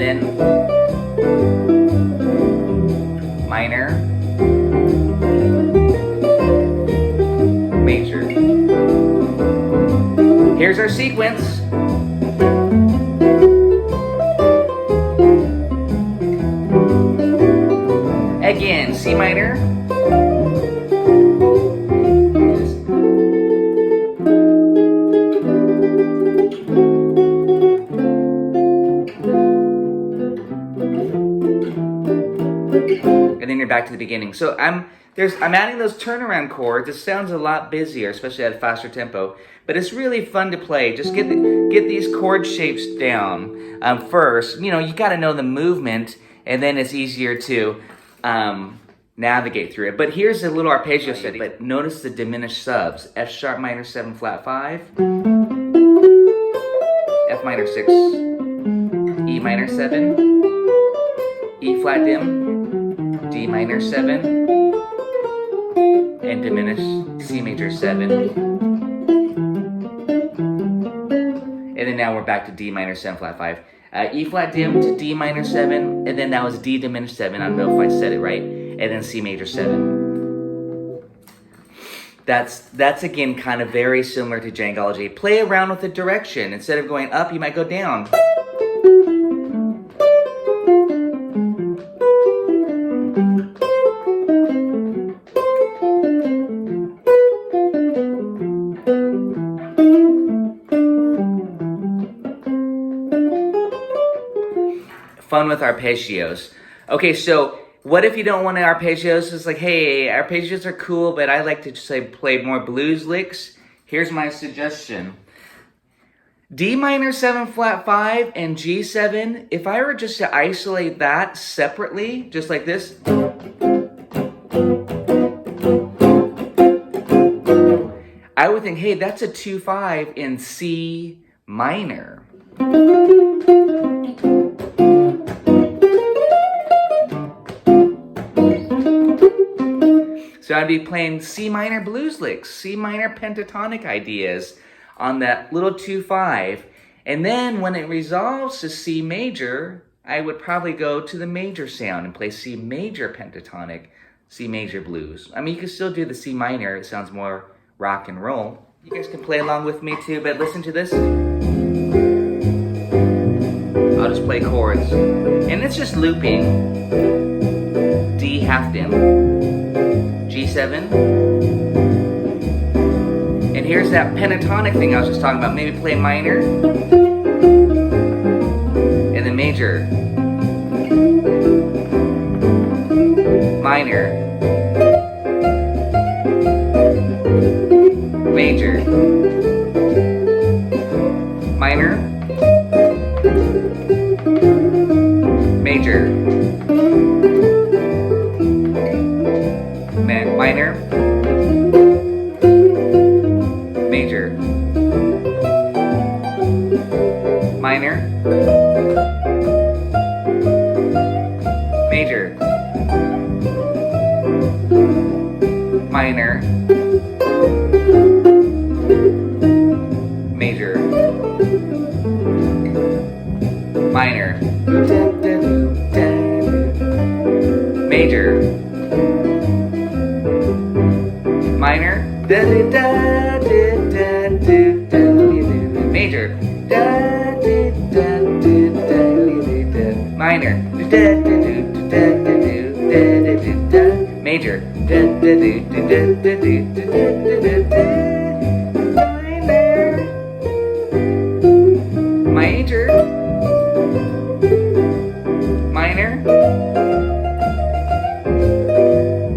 and then minor, major. Here's our sequence. Again, C minor. And then you're back to the beginning. So I'm adding those turnaround chords. It sounds a lot busier, especially at a faster tempo. But it's really fun to play. Just get these chord shapes down first. You know, you got to know the movement, and then it's easier to navigate through it. But here's a little arpeggio setting. But notice the diminished subs. F sharp minor 7 flat 5, F minor 6, E minor 7, E flat dim, D minor 7, and diminished C major 7. And then now we're back to D minor 7 flat 5. E flat dim to D minor 7, and then that was D diminished 7. I don't know if I said it right. And then C major 7. That's again kind of very similar to Jangology. Play around with the direction. Instead of going up, you might go down. Fun with arpeggios. Okay, so what if you don't want arpeggios? It's like, hey, arpeggios are cool, but I like to just play more blues licks. Here's my suggestion. D minor 7 flat 5 and G7, if I were just to isolate that separately, just like this, I would think, hey, that's a 2-5 in C minor. So I'd be playing C minor blues licks, C minor pentatonic ideas on that little 2-5. And then when it resolves to C major, I would probably go to the major sound and play C major pentatonic, C major blues. I mean, you can still do the C minor. It sounds more rock and roll. You guys can play along with me too, but listen to this. I'll just play chords. And it's just looping. D half dim. G7. And here's that pentatonic thing I was just talking about. Maybe play minor. And then major. Minor. Major. Minor. Major. Minor. Major. Minor. Major. Minor. Major. Minor. Major. Minor. Major. Minor. Major. Major. Minor.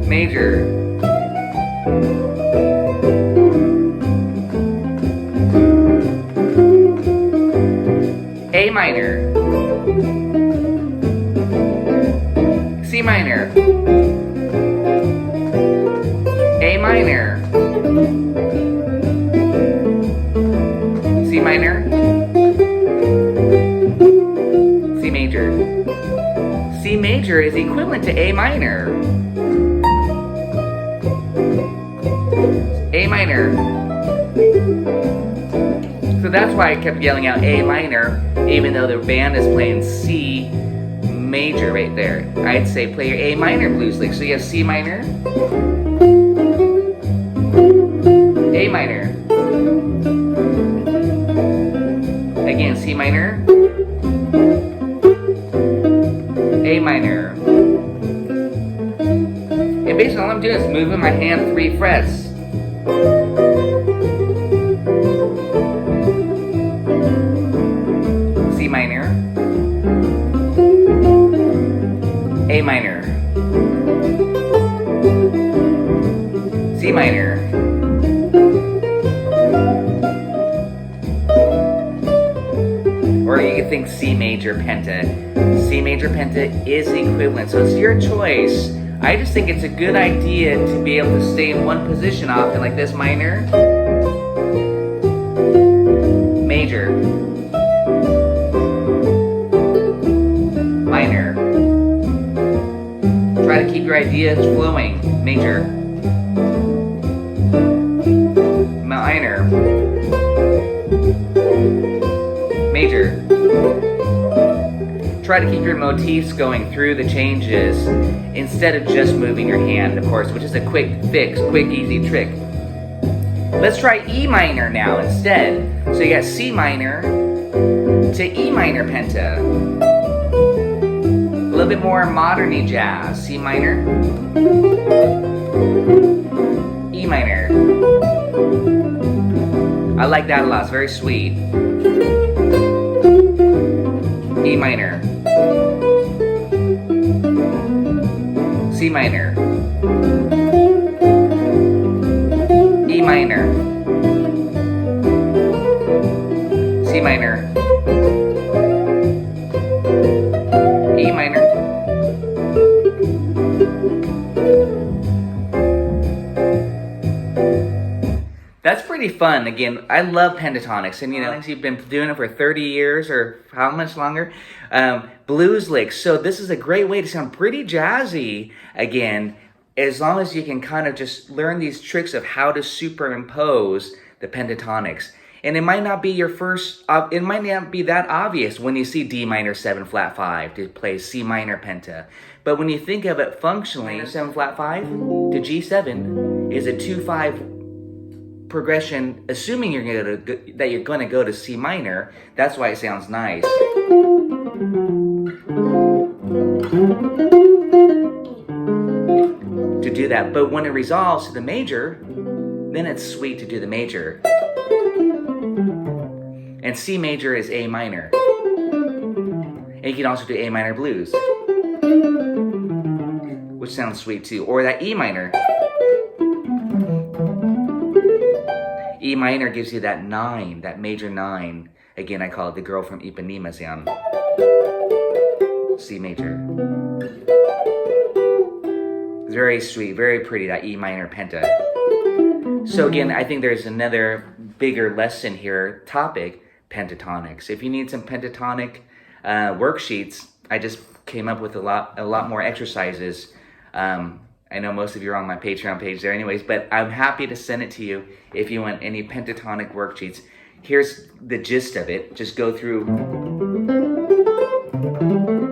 Major. A minor. C minor. A minor. C minor. C major. C major is equivalent to A minor. A minor. So that's why I kept yelling out A minor even though the band is playing C major right there. I'd say play your A minor blues lick. So you have C minor, A minor, again C minor, A minor. And basically all I'm doing is moving my hand 3 frets. C minor, A minor, C minor, or you can think C major penta. C major penta is equivalent, so it's your choice. I just think it's a good idea to be able to stay in one position often, like this minor, major, minor. Try to keep your ideas flowing. Major, minor, major. Try to keep your motifs going through the changes instead of just moving your hand, of course, which is a quick fix, quick, easy trick. Let's try E minor now instead. So you got C minor to E minor penta. A little bit more modern-y jazz. C minor, E minor. I like that a lot, it's very sweet. E minor, C minor, E minor, C minor, E minor. That's pretty fun. Again, I love pentatonics, and you know, you've been doing it for 30 years or how much longer? Blues licks. So this is a great way to sound pretty jazzy again, as long as you can kind of just learn these tricks of how to superimpose the pentatonics. And it might not be your first, it might not be that obvious when you see D minor 7 flat 5 to play C minor penta. But when you think of it functionally, 7 flat 5 to G7 is a 2-5 progression, assuming that you're going to go to C minor. That's why it sounds nice. To do that, but when it resolves to the major, then it's sweet to do the major. And C major is A minor. And you can also do A minor blues, which sounds sweet too. Or that E minor. E minor gives you that 9, that major 9. Again, I call it the girl from Ipanema sound. C major. It's very sweet, very pretty, that E minor penta. So again, I think there's another bigger lesson here, topic, pentatonics. If you need some pentatonic worksheets, I just came up with a lot more exercises. I know most of you are on my Patreon page there anyways, but I'm happy to send it to you if you want any pentatonic worksheets. Here's the gist of it. Just go through,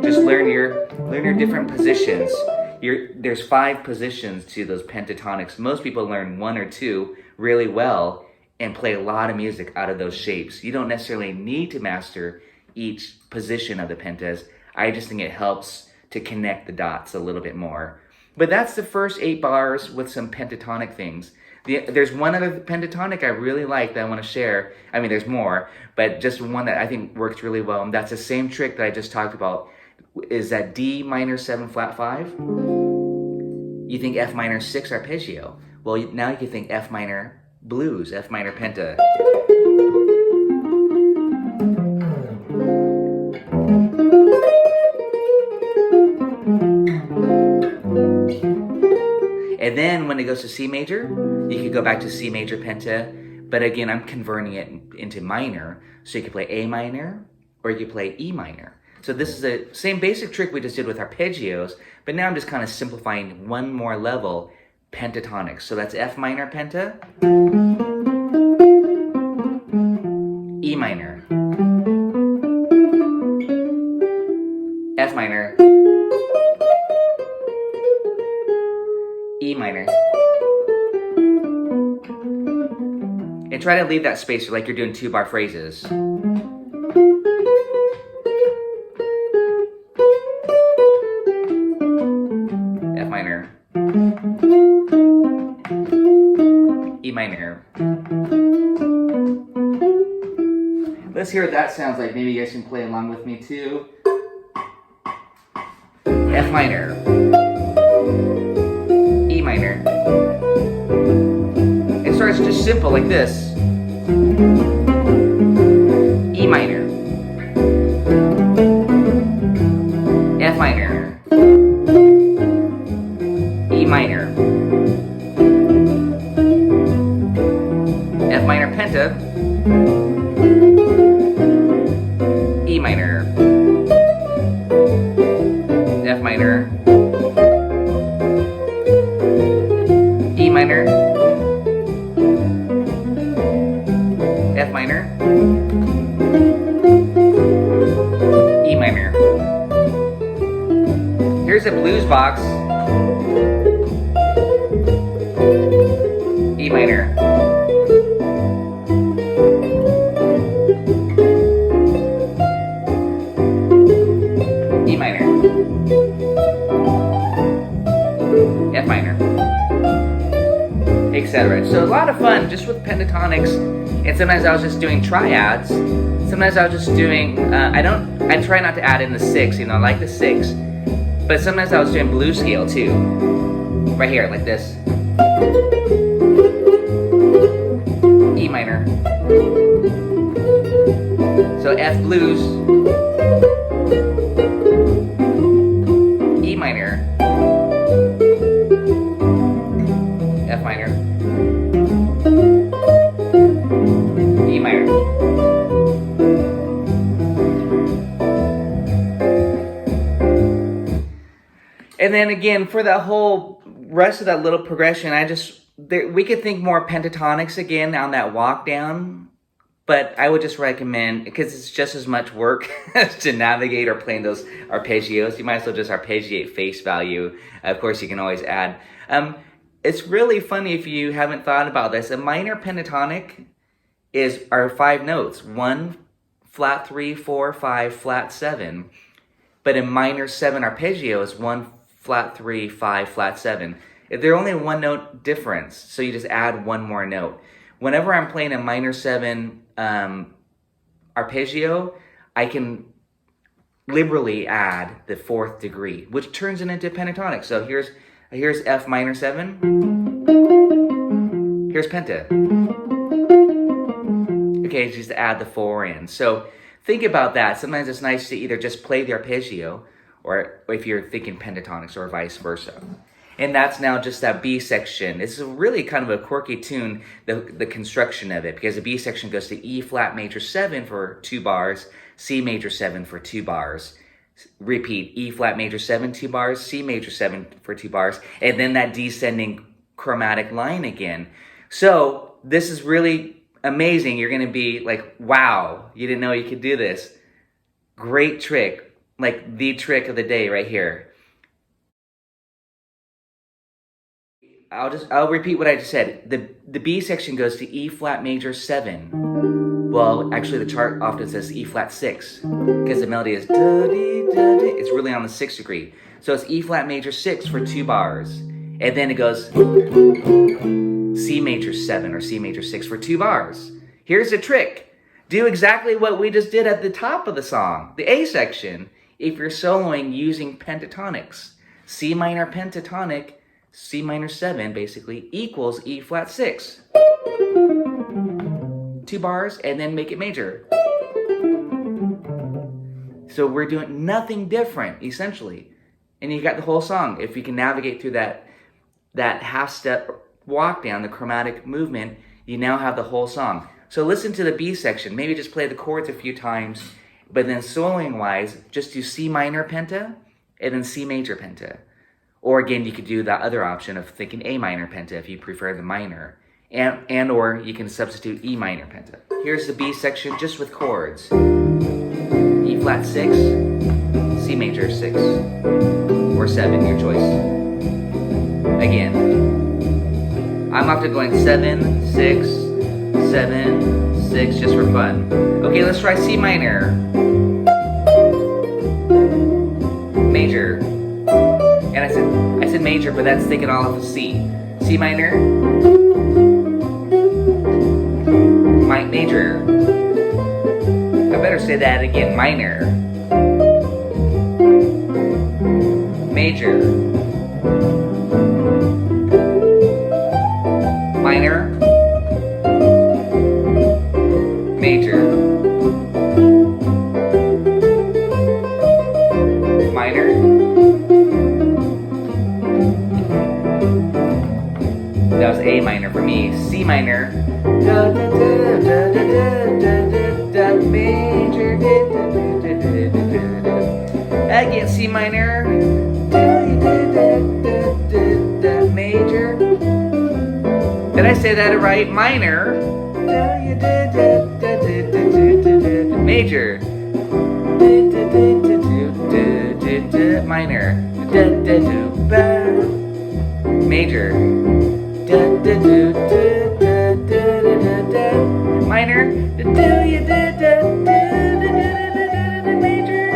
just learn your different positions. There's 5 positions to those pentatonics. Most people learn 1 or 2 really well and play a lot of music out of those shapes. You don't necessarily need to master each position of the pentas. I just think it helps to connect the dots a little bit more. But that's the first 8 bars with some pentatonic things. There's one other pentatonic I really like that I want to share. I mean, there's more, but just one that I think works really well. And that's the same trick that I just talked about, is that D minor 7 flat 5. You think F minor 6 arpeggio. Well, now you can think F minor blues, F minor penta. And then when it goes to C major, you could go back to C major penta, but again, I'm converting it into minor, so you could play A minor, or you could play E minor. So this is the same basic trick we just did with arpeggios, but now I'm just kind of simplifying one more level, pentatonics. So that's F minor penta, E minor, F minor, E minor. And try to leave that space like you're doing 2-bar phrases. F minor, E minor. Let's hear what that sounds like. Maybe you guys can play along with me too. F minor, E minor. It starts just simple like this. E minor, F minor, E minor, F minor penta, E minor, F minor, E minor, F minor, E minor. Here's a blues box. E minor, E minor, F minor, etc. So a lot of fun just with pentatonics, and sometimes I was just doing triads. Sometimes I was just doing, I try not to add in the 6, I like the 6, but sometimes I was doing blues scale too. Right here, like this. E minor. So F blues, E minor, F minor, E minor. And then again, for the whole rest of that little progression, we could think more pentatonics again on that walk down, but I would just recommend, because it's just as much work as to navigate or playing those arpeggios, you might as well just arpeggiate face value. Of course, you can always add. It's really funny if you haven't thought about this. A minor pentatonic are 5 notes: 1, flat 3, 4, 5, flat 7. But a minor 7 arpeggio is 1, flat 3, 5, flat 7. They're only 1 note difference, so you just add 1 more note. Whenever I'm playing a minor 7 arpeggio, I can liberally add the 4th degree, which turns it into pentatonic. So here's F minor 7. Here's penta. Okay, just add the 4 in. So think about that. Sometimes it's nice to either just play the arpeggio, or if you're thinking pentatonics, or vice versa. And that's now just that B section. It's really kind of a quirky tune, the construction of it, because the B section goes to E flat major 7 for 2 bars, C major 7 for 2 bars. Repeat, E flat major 7, 2 bars, C major 7 for 2 bars, and then that descending chromatic line again. So this is really amazing. You're going to be like, wow, you didn't know you could do this. Great trick, like the trick of the day right here. I'll repeat what I just said. The B section goes to E flat major 7. Well, actually the chart often says E flat 6, because the melody is da-dee, da-dee. It's really on the 6th degree. So it's E flat major 6 for 2 bars. And then it goes C major 7 or C major 6 for 2 bars. Here's the trick. Do exactly what we just did at the top of the song, the A section, if you're soloing using pentatonics. C minor pentatonic, C minor 7 basically equals E flat 6. 2 bars and then make it major. So we're doing nothing different essentially. And you got the whole song. If you can navigate through that half step walk down, the chromatic movement, you now have the whole song. So listen to the B section. Maybe just play the chords a few times, but then soloing wise, just do C minor penta and then C major penta. Or again, you could do the other option of thinking A minor penta if you prefer the minor. And or you can substitute E minor penta. Here's the B section just with chords. E flat 6, C C major 6 or 7, your choice. Again, I'm often going 7, 6, 7, 6 just for fun. Okay, let's try C minor. Major. And I said major, but that's taken all off of C. C minor. Major. I better say that again. Minor. Major. Minor. Major. Minor. That was A minor for me. C minor. Da, da, da, da, da, da, da, major. Da, da, da, da, da, da. Again, C minor. Da, da, da, da, da, da, major. Did I say that right? Minor. Da, da, da, da, da, da, da, da, major. Da, da, da, da, da, da, da, minor. Da, da, da, ba. Major. Da, da, da, da, da, da, da, da, minor. Da, da, da, da, da, da, da, major.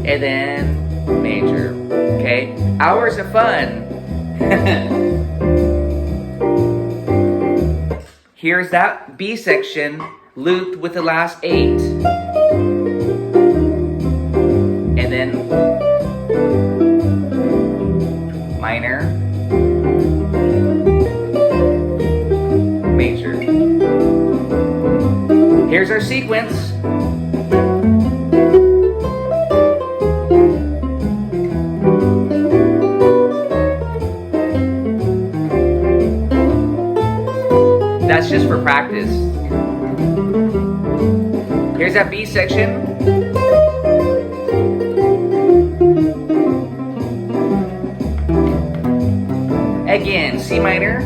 And then major. Okay, hours of fun. Here's that B section looped with the last 8. And then minor, major. Here's our sequence. That's just for practice. Here's that B section. Again, C minor,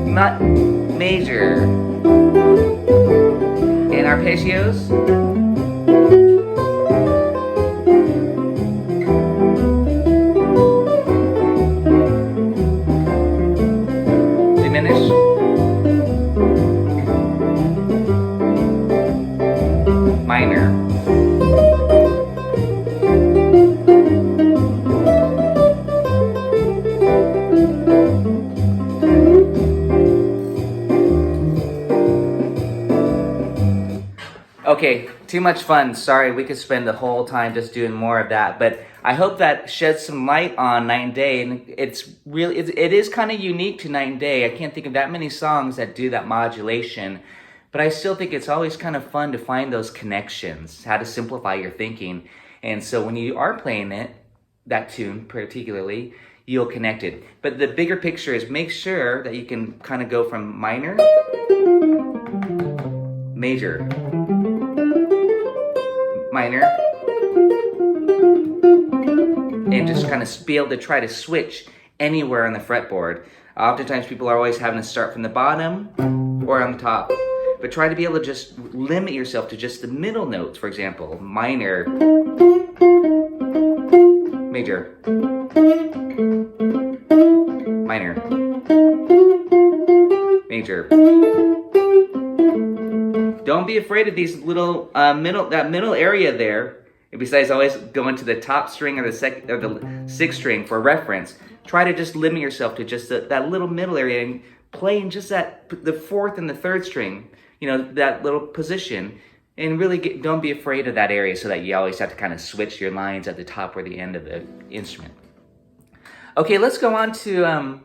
not major, and arpeggios. Diminish. Minor. Okay, too much fun. Sorry, we could spend the whole time just doing more of that, but I hope that sheds some light on Night and Day, and it is kind of unique to Night and Day. I can't think of that many songs that do that modulation, but I still think it's always kind of fun to find those connections, how to simplify your thinking. And so when you are playing it, that tune particularly, you'll connect it. But the bigger picture is make sure that you can kind of go from minor, major, minor, and just kind of be able to try to switch anywhere on the fretboard. Oftentimes people are always having to start from the bottom or on the top, but try to be able to just limit yourself to just the middle notes. For example, minor, major, minor, major. Don't be afraid of these little middle area there. And besides always going to the top string or the sixth string for reference, try to just limit yourself to just that little middle area and play in just the fourth and the third string, that little position, and really don't be afraid of that area so that you always have to kind of switch your lines at the top or the end of the instrument. Okay, let's go on to